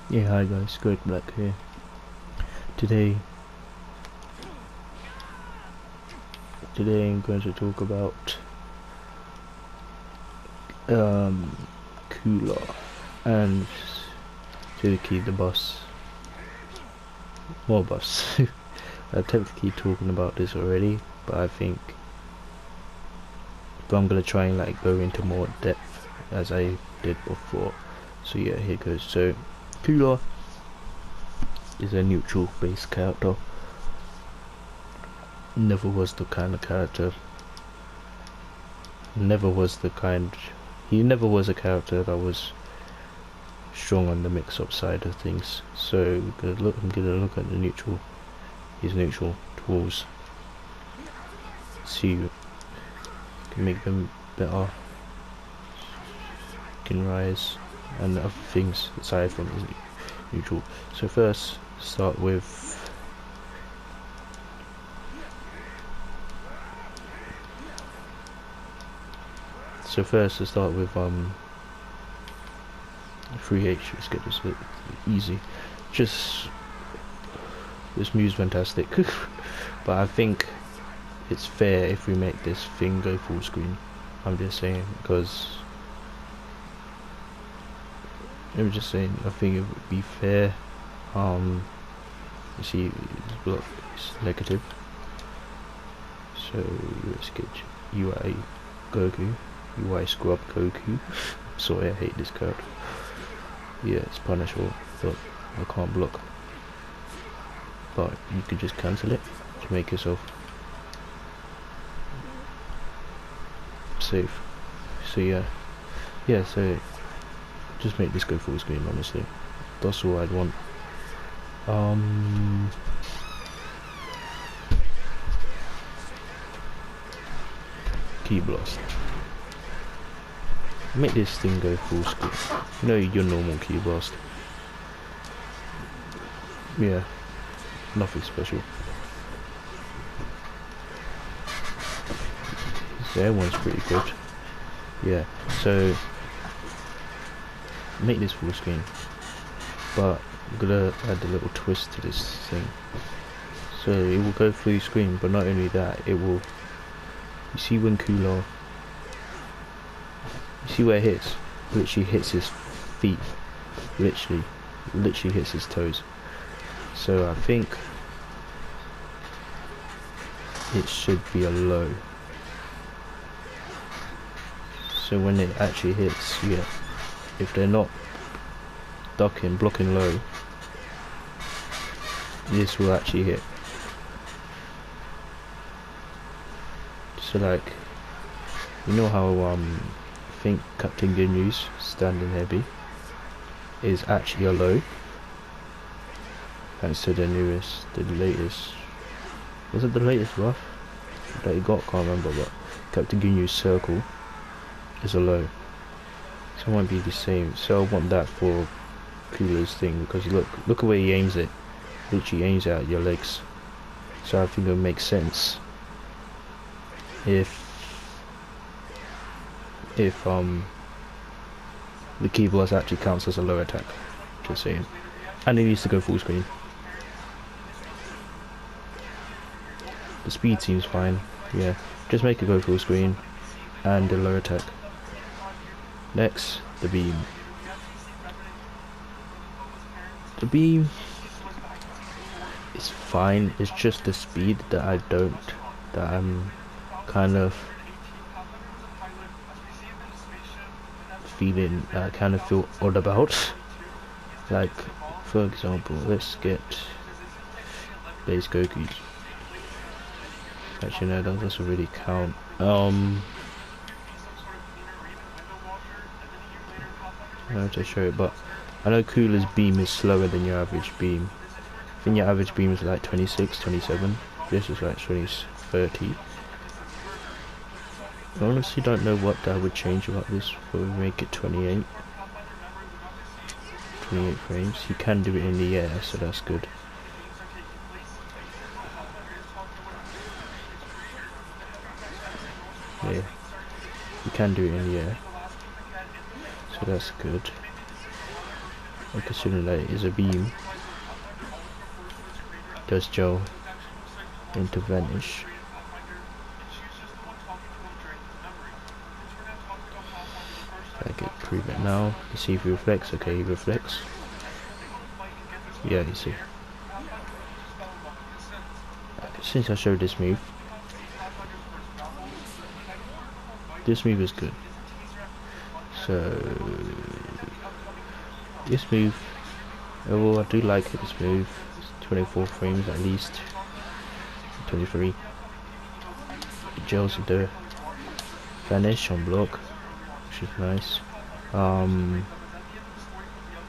Yeah, hi guys, Greg Black here. Today I'm going to talk about Cooler and Suzuki the boss. More boss. I've technically talking about this already, but I'm gonna try and like go into more depth as I did before. So yeah, here goes. So Cooler is a neutral based character. Never was the kind of character. Never was the kind. He never was a character that was strong on the mix-up side of things. So I'm gonna look at the neutral. His neutral tools. See, you can make them better. Can rise and other things aside from his neutral. So first, start with. So first, to start with 3H. Let's get this a bit easy. Just this move's fantastic, but I think it's fair if we make this thing go full screen. I'm just saying, because I think it would be fair. You see, it's negative. So let's get UI Goku, UI Scrub Goku. Sorry, I hate this card. Yeah, it's punishable, but I can't block. But you can just cancel it to make yourself safe. So yeah, so just make this go full screen, honestly. That's all I'd want. Key blast. Make this thing go full screen. You know, your normal key blast. Yeah, nothing special. That one's pretty good. Yeah, so make this full screen, but I'm gonna add a little twist to this thing. So it will go full screen, but not only that, it will. You see when Cooler, you see where it hits? Literally hits his feet. Literally hits his toes. So I think it should be a low. So when it actually hits, yeah, if they're not blocking low, this will actually hit. So like, you know how I think Captain Ginyu's standing heavy is actually a low, thanks to the latest, was it the latest buff that he got? Can't remember, but Captain Ginyu's circle is a low, so it won't be the same. So I want that for Cooler's thing, because look at where he aims it. Literally aims at your legs. So I think it would make sense if the key blast actually counts as a low attack. Just saying. And it needs to go full screen. The speed seems fine. Yeah, just make it go full screen and the low attack. Next, the beam. The beam is fine. It's just the speed that I'm kind of feel odd about. Like, for example, let's get base Goku's. Actually no, that doesn't really count. I have to show it, but I know Cooler's beam is slower than your average beam. I think your average beam is like 26, 27. This is like 30. I honestly don't know what that would change about this, but we make it 28 frames. You can do it in the air, so that's good. Yeah, you can do it in the air, so that's good. and considering that it is a beam, does gel into vanish. I can prove it now. Let's see if he reflects. Okay, he reflects. Yeah, you see. Since I showed this move is good. So this move, oh, I do like this move. It's 24 frames at least, 23. It gels into vanish on block, which is nice.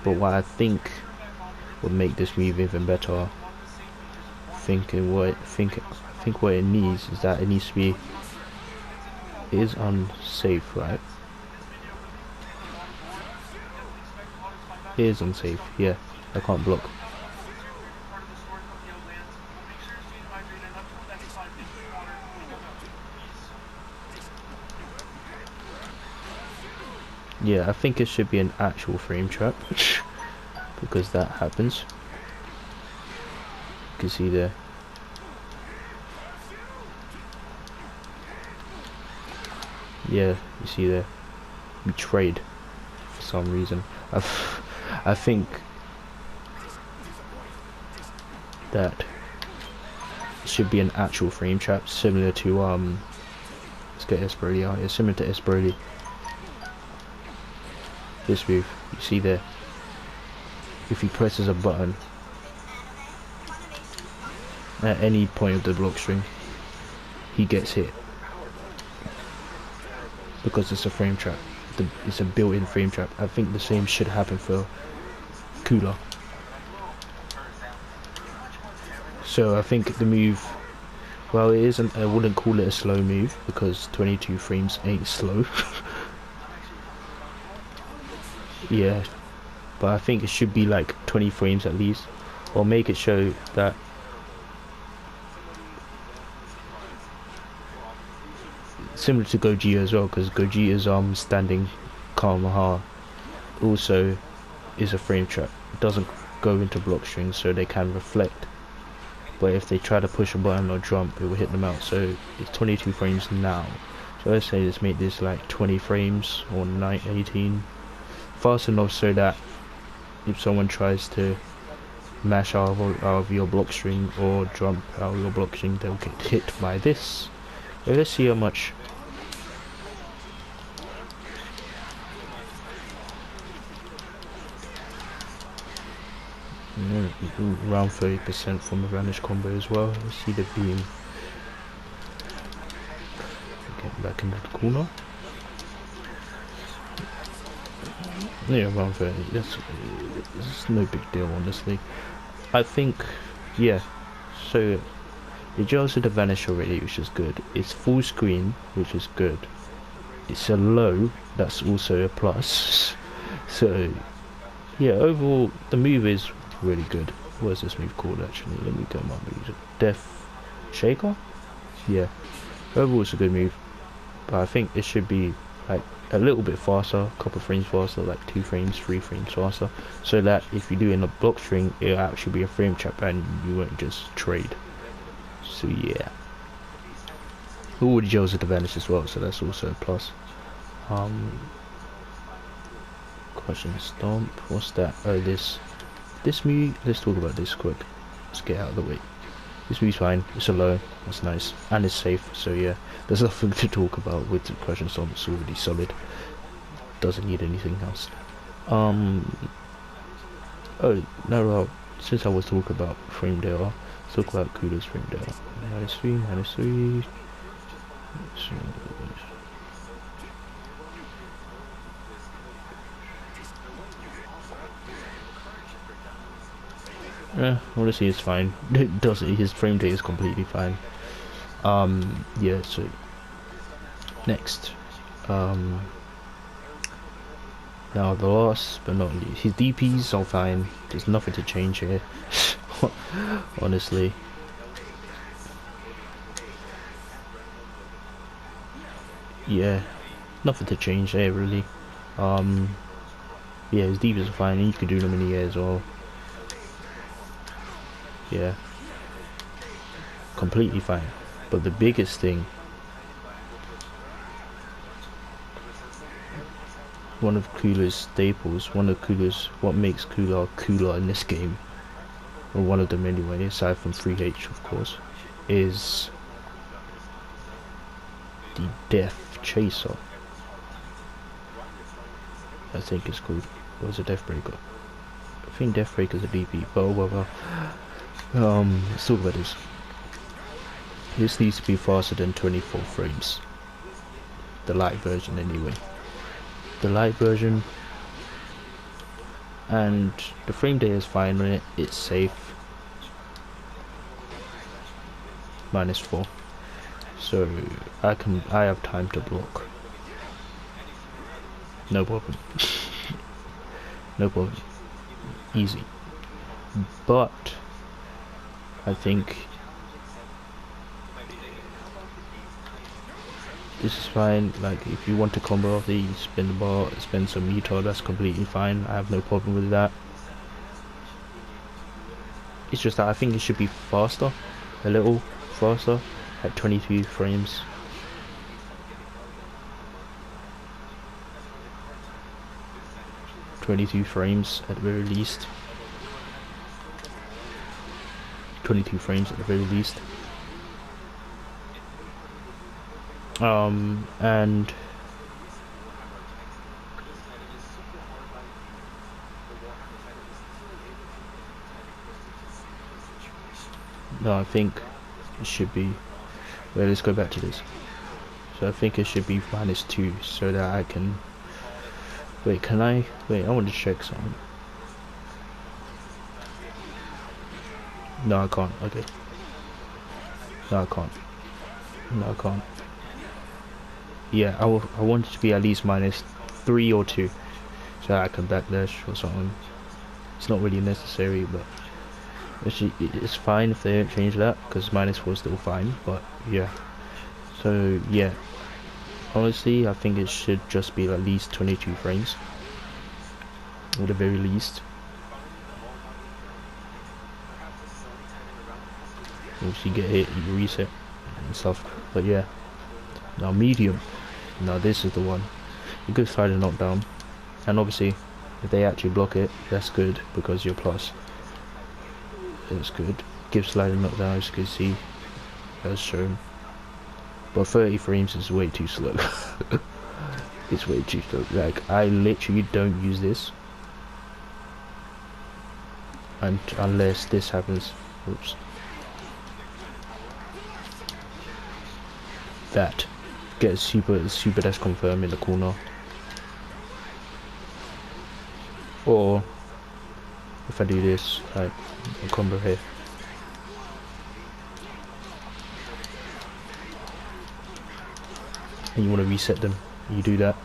But what I think would make this move even better, I think what it needs is that it needs to be, it is unsafe, right? It is unsafe, yeah. I can't block. Yeah, I think it should be an actual frame trap because that happens. You can see there. Yeah, you see there. Betrayed for some reason. I think that it should be an actual frame trap similar to let's get Esperoli out here, similar to Esperoli. This move, you see there, if he presses a button at any point of the block string, he gets hit because it's a frame trap. It's a built-in frame trap. I think the same should happen for Cooler. So I think the move, well, it isn't, I wouldn't call it a slow move because 22 frames ain't slow. Yeah, but I think it should be like 20 frames at least, or make it show that similar to Gogeta as well, because Gogeta's standing Kamehameha also is a frame trap. It doesn't go into block strings, so they can reflect, but if they try to push a button or jump, it will hit them out. So it's 22 frames now, so let's say let's make this like 20 frames or 18, fast enough so that if someone tries to mash out of your block string or jump out of your block string, they'll get hit by this. So let's see how much. Around 30% from the vanish combo as well. Let's see the beam. Get back into the corner. Yeah, around 30. That's no big deal, honestly. I think, yeah. So it gels to the vanish already, which is good. It's full screen, which is good. It's a low, that's also a plus. So yeah, overall the move is really good. What is this move called actually? Let me go my moves. Death Shaker? Yeah. Overall it's a good move, but I think it should be like a little bit faster, a couple frames faster, like 2 frames, 3 frames faster, so that if you do in a block string, it'll actually be a frame trap and you won't just trade. So yeah. All the gels at the vanish as well, so that's also a plus. Question stomp. What's that? Oh, this move. Let's talk about this quick. Let's get out of the way. This move's fine. It's a low. That's nice, and it's safe. So yeah, there's nothing to talk about with the question stomp. It's already solid. Doesn't need anything else. Oh no, well, since I was talking about frame data, let's talk about Kudo's frame data. -3. So, honestly it's fine. It does it, his frame data is completely fine. Yeah, so next, now the last but not least, his DPs are fine. There's nothing to change here. Honestly, yeah, nothing to change there really. Yeah, his deeps are fine, and you can do them in the air as well. Yeah, completely fine. But the biggest thing, one of Cooler's staples, what makes Cooler in this game, or one of them anyway, aside from 3H of course, is the Death Chaser. I think it's called. Or is it Death Breaker? I think Death Breaker is a DP, but oh well. Let's talk about this. This needs to be faster than 24 frames. The light version anyway. The light version, and the frame data is fine on it, it's safe. -4. So I have time to block. No problem. No problem. Easy. But I think this is fine. Like, if you want to combo off these, spin the bar, spend some meter, that's completely fine. I have no problem with that. It's just that I think it should be faster, a little faster, at 22 frames. At the very least. 22 frames at the very least. And no, I think it should be, well, let's go back to this. So I think it should be -2 so that I can, wait, I want to check something. No, I can't. Okay. No, I can't. Yeah, I want it to be at least -3 or 2 so that I can backdash or something. It's not really necessary, but it's fine if they don't change that, because -4 is still fine. But yeah, so yeah, honestly I think it should just be at least 22 frames at the very least. Once you get hit, you reset and stuff. But yeah, now medium, now this is the one. You go slide and knock down, and obviously if they actually block it, that's good, because you're plus. It's good. Give slide and knock down, as you can see, as shown. But 30 frames is way too slow. It's way too slow. Like, I literally don't use this, and unless this happens. Oops. That get a super dash confirm in the corner, or if I do this, like a combo here, and you want to reset them, you do that,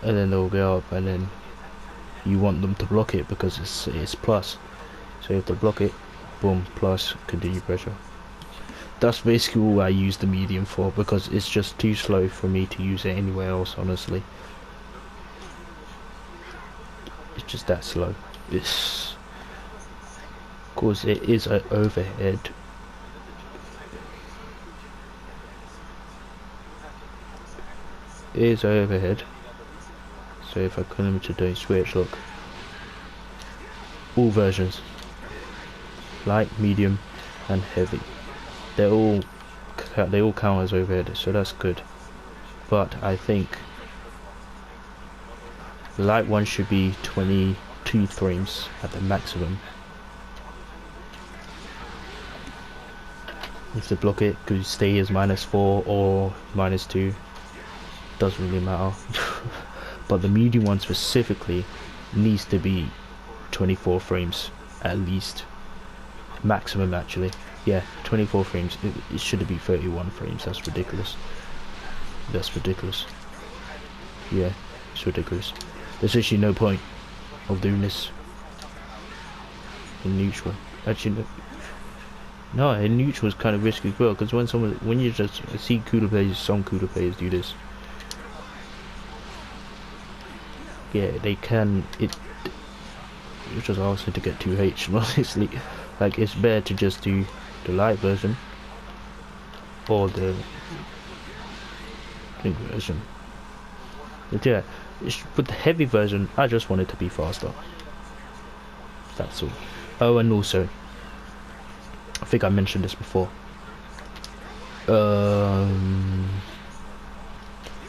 and then they'll go up, and then you want them to block it because it's plus. So if they block it, boom, plus, continue pressure. That's basically all I use the medium for, because it's just too slow for me to use it anywhere else, honestly. It's just that slow. Of course it is an overhead. It is overhead. So if I come to don't switch, look. All versions. Light, medium and heavy. They all count as overhead, so that's good. But I think the light one should be 22 frames at the maximum. If they block it, could stay as -4 or -2, doesn't really matter. But the medium one specifically needs to be 24 frames at least, maximum actually. Yeah, 24 frames. It should be 31 frames. That's ridiculous. That's ridiculous. Yeah, it's ridiculous. There's actually no point of doing this in neutral. Actually, no, in neutral is kind of risky as well, because when you just see some cooler players do this. yeah, they can. It just asking to get 2H. Honestly, like it's better to just do the light version or the big version. But yeah, with the heavy version, I just want it to be faster. That's all. Oh, and also, I think I mentioned this before.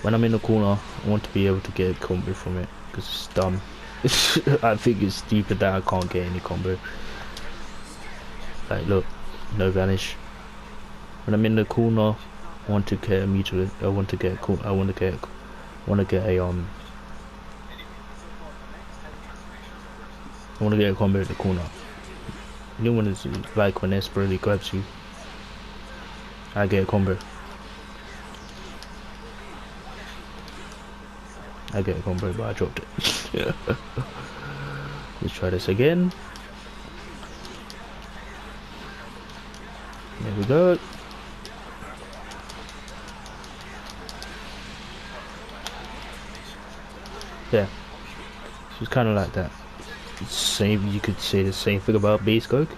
When I'm in the corner, I want to be able to get a combo from it because it's dumb. I think it's stupid that I can't get any combo. Like, look, no vanish. When I'm in the corner, I want to get a meter. I want to get a combo in the corner. You know when it's like when Esper really grabs you, I get a combo. But I dropped it. Yeah. Let's try this again. There we go. Yeah. So it's kind of like that. Same. You could say the same thing about base coke.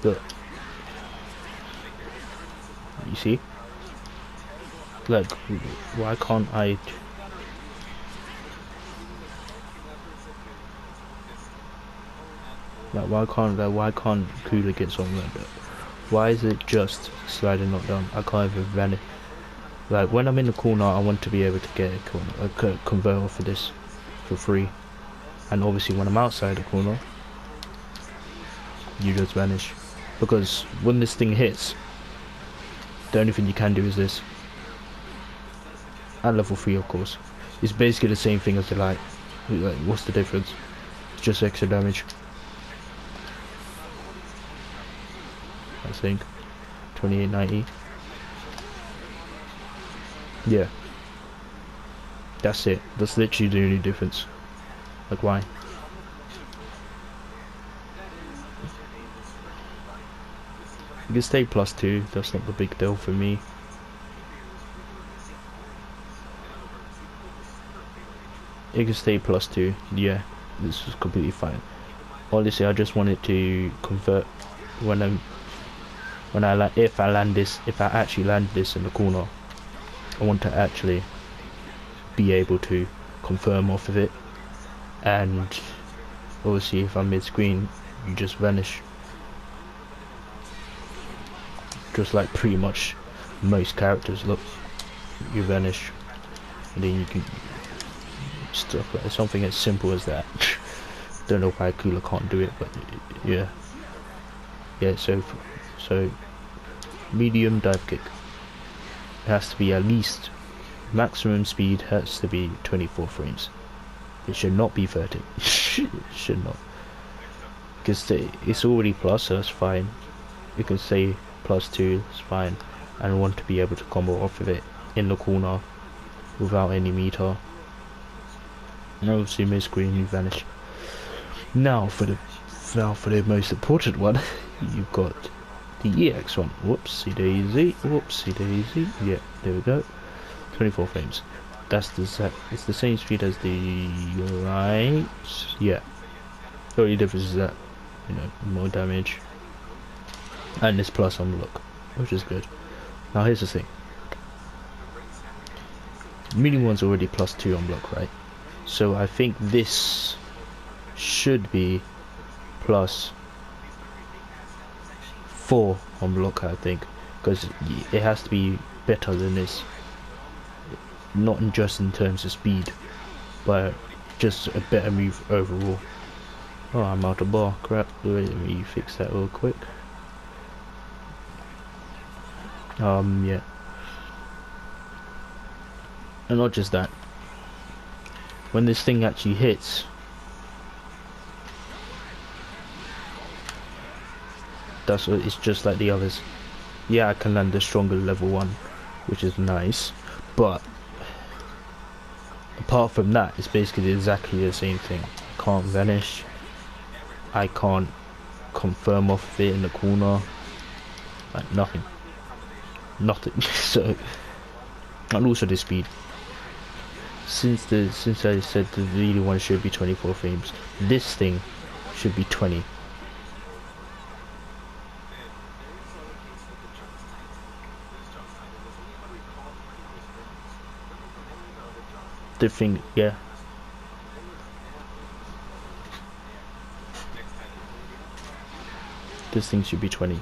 Look. You see? Like, why can't I? Like, why can't Cooler get something like that? Why is it just sliding not down? I can't even vanish. Like, when I'm in the corner, I want to be able to get a converter for this for free. And obviously when I'm outside the corner, you just vanish. Because when this thing hits, the only thing you can do is this. At level 3, of course. It's basically the same thing as the light. Like, what's the difference? It's just extra damage. I think 2890. Yeah, that's it. That's literally the only difference. Like, why? You can stay +2. That's not the big deal for me. You can stay +2. Yeah, this is completely fine. Honestly, I just wanted to convert if I actually land this in the corner, I want to actually be able to confirm off of it. And obviously if I'm mid-screen, you just vanish. Just like pretty much most characters, look, you vanish. And then you can stuff like something as simple as that. Don't know why Cooler can't do it, but yeah. So medium dive kick. It has to be at least, maximum speed has to be 24 frames. It should not be 30. It should not. Because it's already plus, so that's fine. You can say +2, it's fine. And I want to be able to combo off of it in the corner without any meter. And obviously mid-screen you vanish. Now for the most important one, you've got the EX one. Whoopsie daisy, whoopsie daisy. Yeah, there we go. 24 frames. It's the same speed as the light. Yeah. The only difference is that, you know, more damage. And it's plus on block, which is good. Now here's the thing. Medium one's already +2 on block, right? So I think this should be +4 on block, I think, because it has to be better than this. Not just in terms of speed, but just a better move overall. Oh, I'm out of bar. Crap. Wait, let me fix that real quick. Yeah. And not just that. When this thing actually hits, it's just like the others. Yeah, I can land the stronger level 1, which is nice, but apart from that, it's basically exactly the same thing. I can't vanish. I can't confirm off of it in the corner. Like nothing. So, and also the speed. since I said the really one should be 24 frames, this thing should be 20. The thing, yeah. This thing should be 20.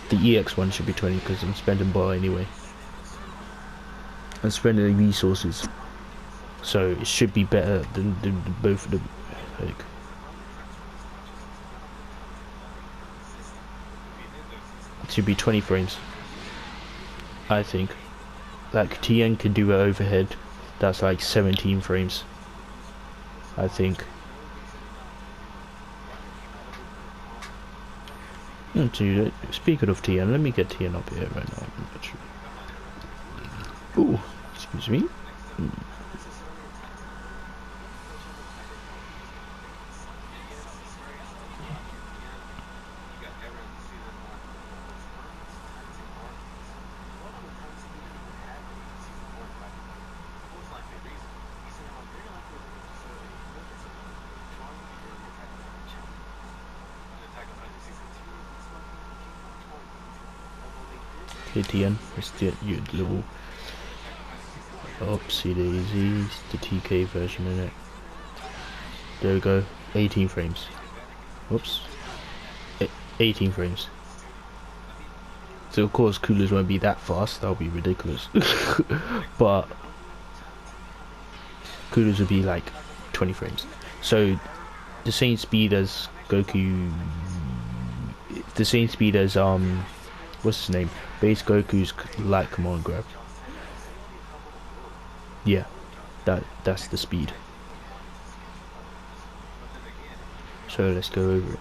The EX one should be 20 because I'm spending bar anyway. I'm spending resources, so it should be better than both of them. Like, it should be 20 frames, I think. Like TN can do an overhead that's like 17 frames, I think. Dude, speaking of TN, let me get TN up here right now. Ooh, excuse me. KTN, let's get you level upsy daisy, the TK version in it. There we go, 18 frames. Whoops. 18 frames. So of course coolers won't be that fast, that'll be ridiculous. But coolers will be like 20 frames. So the same speed as Goku, the same speed as what's his name? Base Goku's light command grab. Yeah, that's the speed. So let's go over it.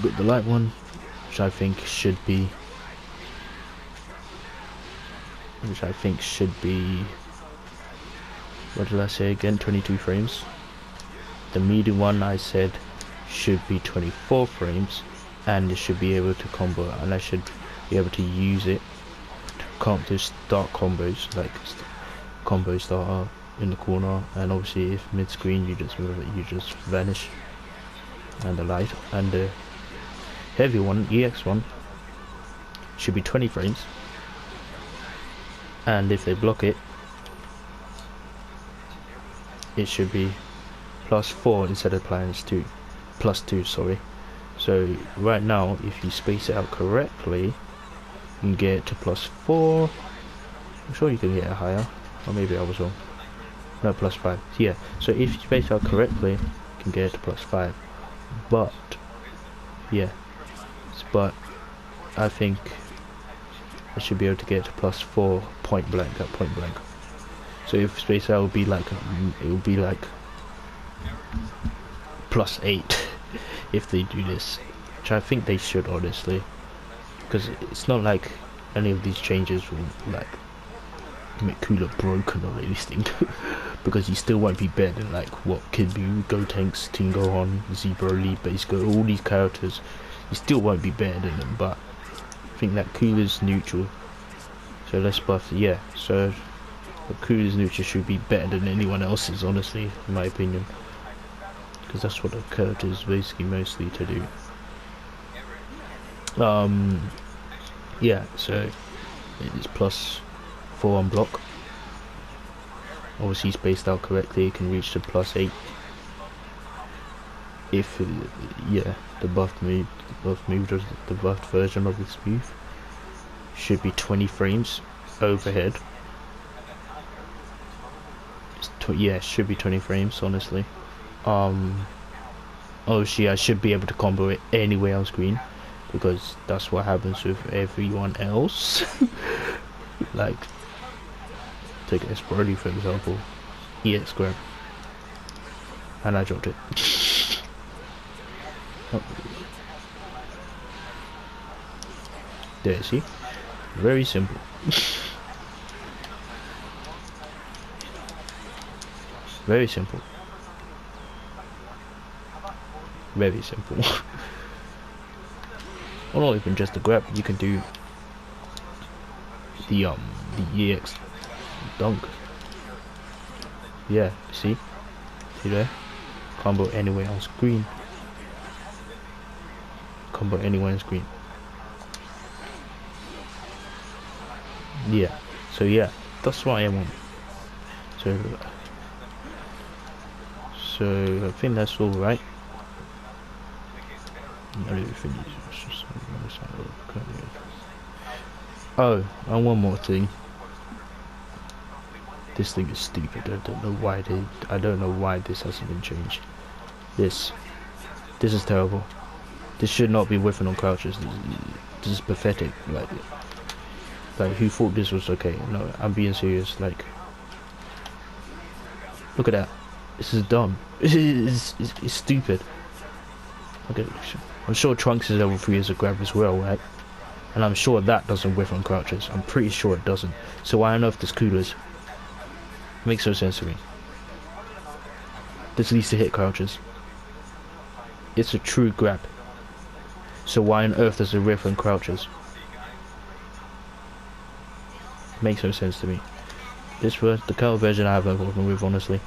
Got the light one, which I think should be, what did I say again? 22 frames. The medium one I said should be 24 frames. And it should be able to combo, and I should be able to use it to start combos, like combo starter in the corner, and obviously if mid screen you just move it, you just vanish. And the light and the heavy one, EX one, should be 20 frames, and if they block it, it should be +4 instead of +2, sorry. So right now, if you space it out correctly, you can get it to +4. I'm sure you can get it higher, or maybe I was wrong. No, +5. Yeah. So if you space it out correctly, you can get it to +5. But yeah, but I think I should be able to get it to +4 point blank at point blank. So if space out would be like, it would be like +8. If they do this, which I think they should, honestly, because it's not like any of these changes will like make Cooler broken or anything. Because he still won't be better than like what Kid Buu, Gotenks, Teen Gohan, Zebra, Elite, Base Go, all these characters. He still won't be better than them, but I think that Cooler's neutral. So let's buff, yeah. So Cooler's neutral should be better than anyone else's, honestly, in my opinion. Because that's what the character is basically mostly to do. Yeah, so it is +4 on block. Obviously spaced out correctly, it can reach to +8. If yeah, the buffed version of this move should be 20 frames overhead. Yeah, it should be 20 frames, honestly. Obviously I should be able to combo it anywhere on screen, because that's what happens with everyone else. Like take Esperoli for example, EX grab, and I dropped it. Oh. There, see, very simple. Very simple. Very simple. Or not even just the grab, you can do the EX dunk. Yeah, see there? Combo anywhere on screen. Combo anywhere on screen. Yeah. So yeah, that's what I want. So I think that's all right. Oh, and one more thing. This thing is stupid. I don't know why this hasn't been changed. This is terrible. This should not be whiffing on crouches. This is pathetic. Like who thought this was okay? No, I'm being serious. Like, look at that. This is dumb. It's stupid. Okay, I'm sure Trunks is level 3 as a grab as well, right? And I'm sure that doesn't whiff on crouches. I'm pretty sure it doesn't. So why on earth does Coolers? Makes no sense to me. This needs to hit crouches. It's a true grab. So why on earth does it whiff on crouches? Makes no sense to me. This was the counter version I have no problem with, honestly.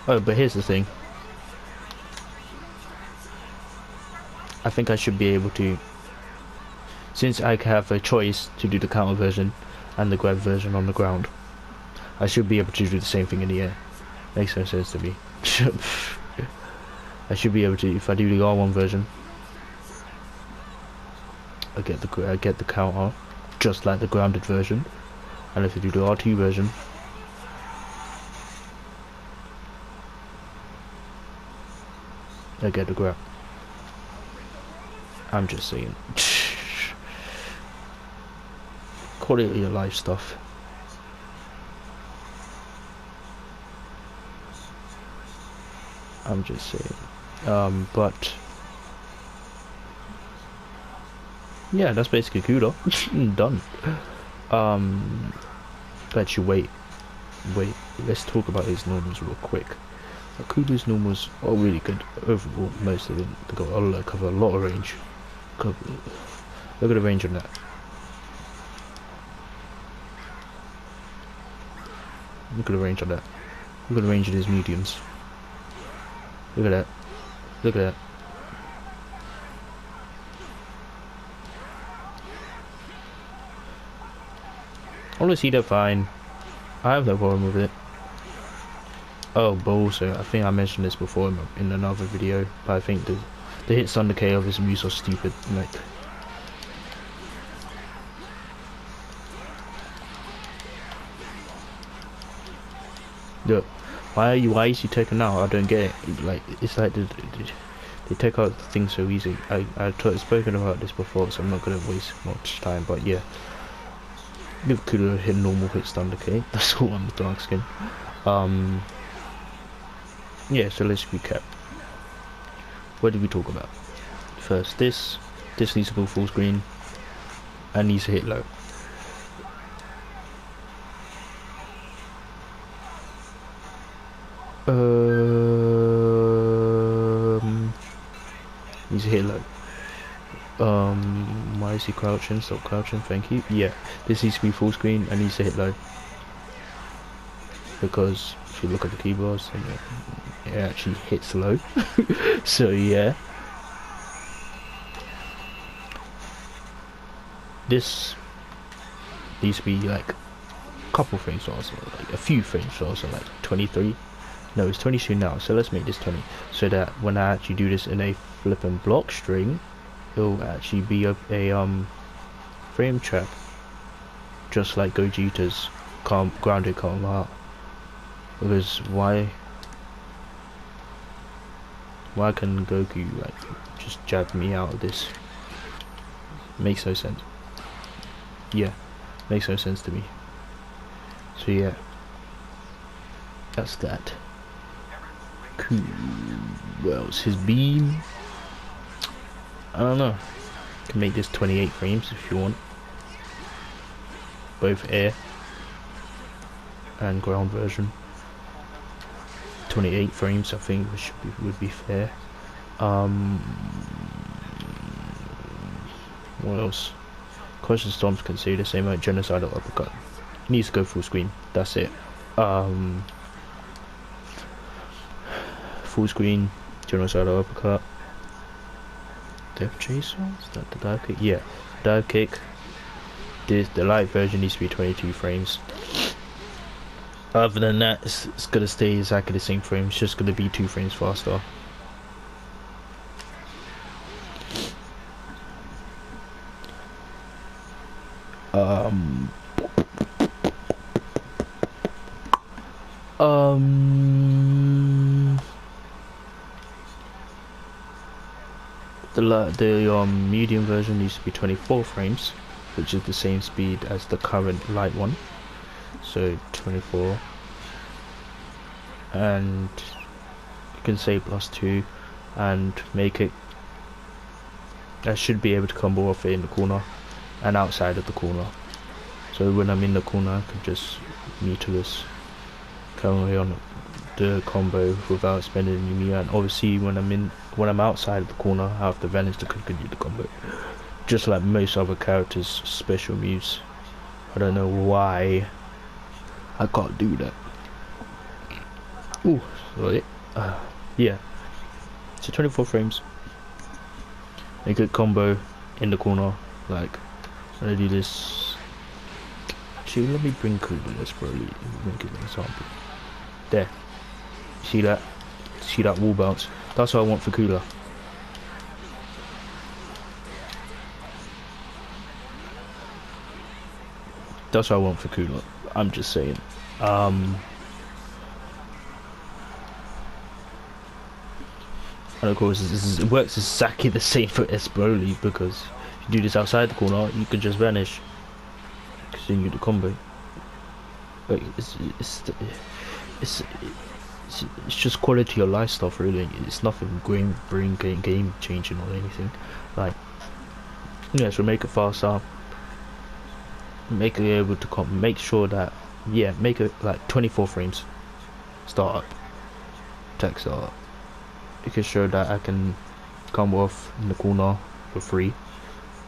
Oh, but here's the thing. I think I should be able to, since I have a choice to do the counter version and the grab version on the ground, I should be able to do the same thing in the air. Makes no sense to me. I should be able to, if I do the R1 version, I get the counter just like the grounded version, and if I do the R2 version, I get the grab. I'm just saying. Quality of life stuff. I'm just saying. But yeah, that's basically Kudo. Done. Actually, wait. Let's talk about his normals real quick. Kudo's normals are really good overall. Most of them, they cover a lot of range. Look at the range on that. Look at the range on that. Look at the range of his mediums. Look at that. Look at that. Honestly, they're fine. I have no problem with it. Oh, but also, I think I mentioned this before in another video, but I think the hits under K of his moves are stupid. Like, look, why is he taking out? I don't get it. Like, it's like they take out things so easy. I've spoken about this before, so I'm not gonna waste much time. But yeah, give Kudo hit normal hits under K. That's all on the dark skin. Yeah, so let's recap. What did we talk about? First, this needs to go full screen and needs to hit low. Needs to hit low. Why is he crouching? Stop crouching, thank you. Yeah, this needs to be full screen and needs to hit low. Because if you look at the keyboards, it actually hits low. So yeah, this needs to be like a couple frames faster, like a few frames faster, like 23. No, it's 22 now, so let's make this 20, so that when I actually do this in a flip and block string, it'll actually be a frame trap, just like Gogeta's grounded calm out. Because why can Goku like just jab me out of this? Makes no sense. Yeah, makes no sense to me. So yeah, that's that. Cool. What else? His beam, I don't know. Can make this 28 frames if you want. Both air and ground version. 28 frames, I think would be fair. What else? Conscious Storms can say the same like genocidal uppercut. It needs to go full screen. That's it. Full screen, genocidal uppercut. Death Chaser? Is that the dive kick? Yeah, dive kick. The light version needs to be 22 frames. Other than that, it's gonna stay exactly the same frame. It's just gonna be 2 frames faster. The medium version needs to be 24 frames, which is the same speed as the current light one. So 24, and you can say +2 and make it. I should be able to combo off it in the corner and outside of the corner. So when I'm in the corner, I can just meterless carry on the combo without spending any meter. And obviously, when I'm outside of the corner, I have to vanish to continue the combo. Just like most other characters' special moves. I don't know why I can't do that. Ooh, sorry. Yeah. So 24 frames. A good combo in the corner. Like, I'm gonna do this. Actually, let me bring Kula. Let's probably make it an example. There. See that? See that wall bounce? That's what I want for Kula. That's what I want for Kula. I'm just saying. And of course, it works exactly the same for Broly, because if you do this outside the corner, you can just vanish. Continue the combo. Like it's just quality of life stuff, really. It's nothing game changing or anything. Like, yeah, so make it faster. Make it able to make sure that, yeah, make it like 24 frames. Start up. Tech start. You can show that I can come off in the corner for free,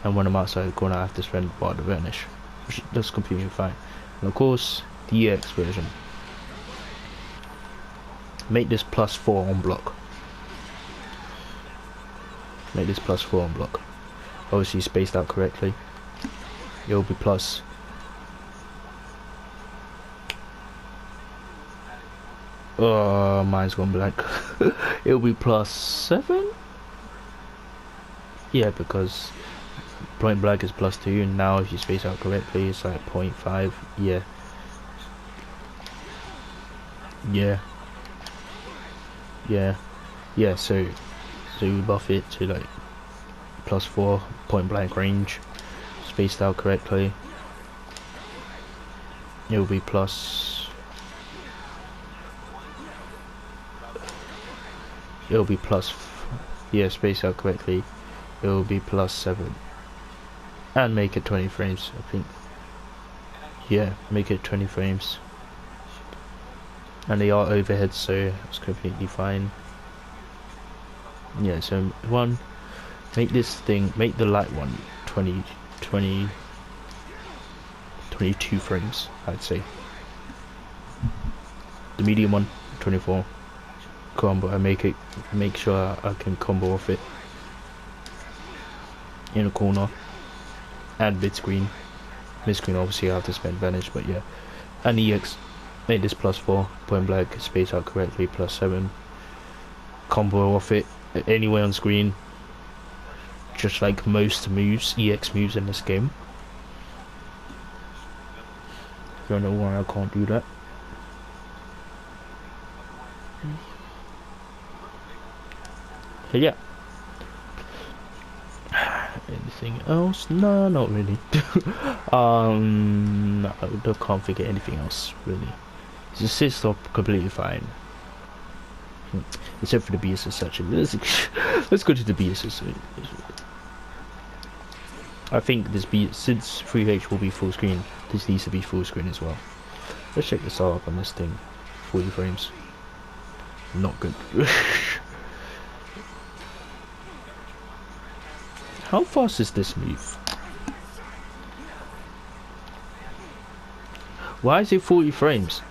and when I'm outside the corner I have to spend bar to vanish, which that's completely fine. And of course, the EX version, make this +4 on block. Make this +4 on block. Obviously spaced out correctly. It'll be plus. Oh, mine's gone blank. It'll be +7. Yeah, because point blank is +2, and now if you space out correctly, it's like 0.5. Yeah. Yeah. So you buff it to like +4 point blank range, spaced out correctly. It'll be yeah, spaced out correctly. It'll be +7, and make it 20 frames. I think. Yeah, make it 20 frames. And they are overheads, so it's completely fine. Yeah, so make the light one 22 frames, I'd say. The medium one 24. Combo, I make sure I can combo off it in a corner and mid screen. Mid screen, obviously I have to spend vanish, but yeah. And EX, make this +4 point blank, space out correctly, +7. Combo off it anywhere on screen, just like most moves, EX moves in this game. Don't know why I can't do that. So yeah. Anything else? No, not really. No, I can't figure anything else really. The assist are completely fine, except for the BSS section. Let's go to the BSS. I think since 3H will be full screen, this needs to be full screen as well. Let's check this out on this thing. 40 frames. Not good. How fast is this move? Why is it 40 frames?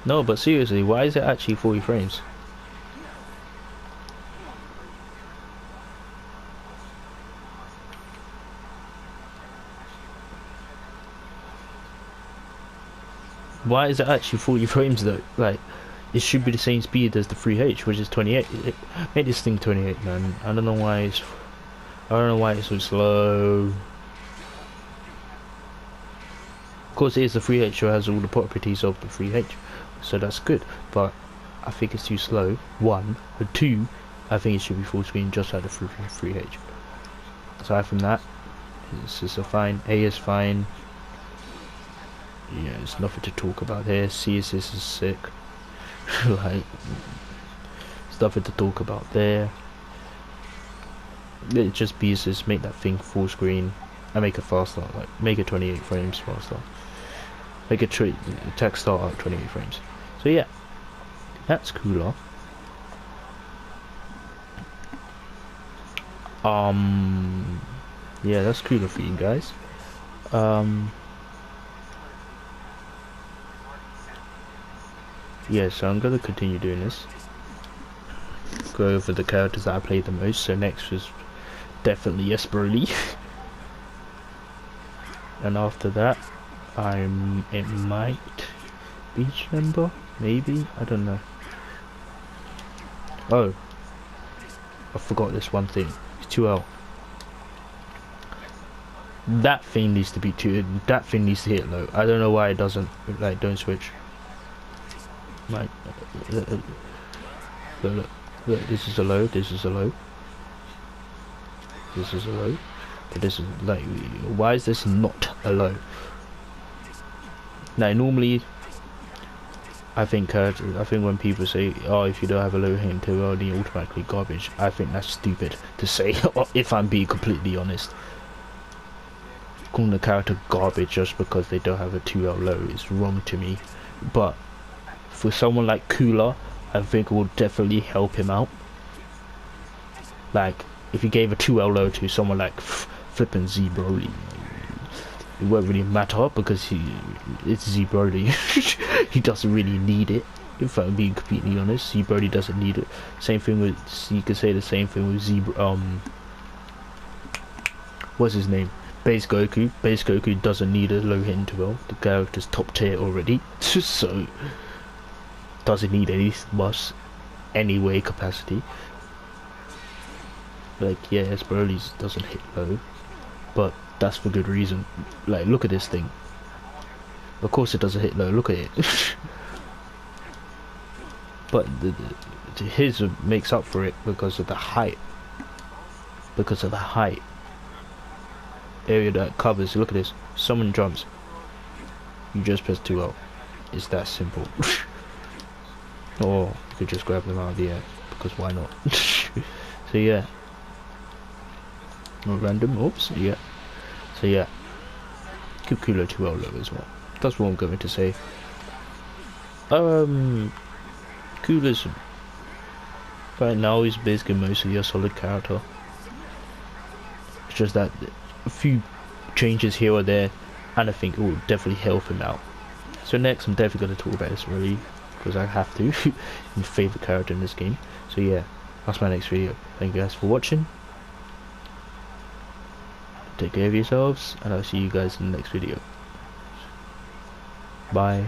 No, but seriously, why is it actually 40 frames? Why is it actually 40 frames though? Like, it should be the same speed as the 3H, which is 28. Make this thing 28, man. I don't know why it's so slow. Of course, it is the 3H, so it has all the properties of the 3H, so that's good. But I think it's too slow. One, and two, I think it should be full screen just like the 3H. Aside from that, it's just a fine. A is fine. Yeah, there's nothing to talk about here. C assist is sick. Like, there's nothing to talk about there. It just B assist, make that thing full screen and make it faster. Like, make it 28 frames faster. Make it text start at 28 frames. So yeah, that's cooler. Yeah, that's cooler for you guys. Yeah, so I'm gonna continue doing this. Go over the characters that I played the most. So next was definitely yes, Broly. And after that, it might Beach Member, maybe, I don't know. Oh, I forgot this one thing. It's 2L. That thing needs to be that thing needs to hit low. I don't know why it doesn't. Like, don't switch. Like, look, this is a low, this is a low, this is a low, but this is like, why is this not a low? Now normally, I think when people say, oh, if you don't have a low hitting too early, automatically garbage, I think that's stupid to say, if I'm being completely honest. Calling the character garbage just because they don't have a 2L low is wrong to me, but for someone like Cooler, I think it will definitely help him out. Like, if he gave a 2L low to someone like flipping Z Broly, it won't really matter because it's Z Broly. He doesn't really need it. If I'm being completely honest, Z Broly doesn't need it. Same thing with, you could say the same thing with what's his name? Base Goku. Base Goku doesn't need a low hitting 2L. The character's top tier already, so doesn't need any much anyway capacity. Like, yes, Broly's doesn't hit low, but that's for good reason. Like, look at this thing. Of course it doesn't hit low, look at it. But his makes up for it because of the height. Because of the height. Area that covers, look at this. Someone jumps, you just press 2L. It's that simple. Or you could just grab them out of the air, because why not? So yeah. Or random, oops, yeah. So yeah. Keep Cooler 2L low as well. That's what I'm going to say. Cooler's right now is basically mostly a solid character. It's just that a few changes here or there, and I think it will definitely help him out. So next I'm definitely going to talk about this really, because I have to. My favourite character in this game. So yeah, that's my next video. Thank you guys for watching. Take care of yourselves, and I'll see you guys in the next video. Bye.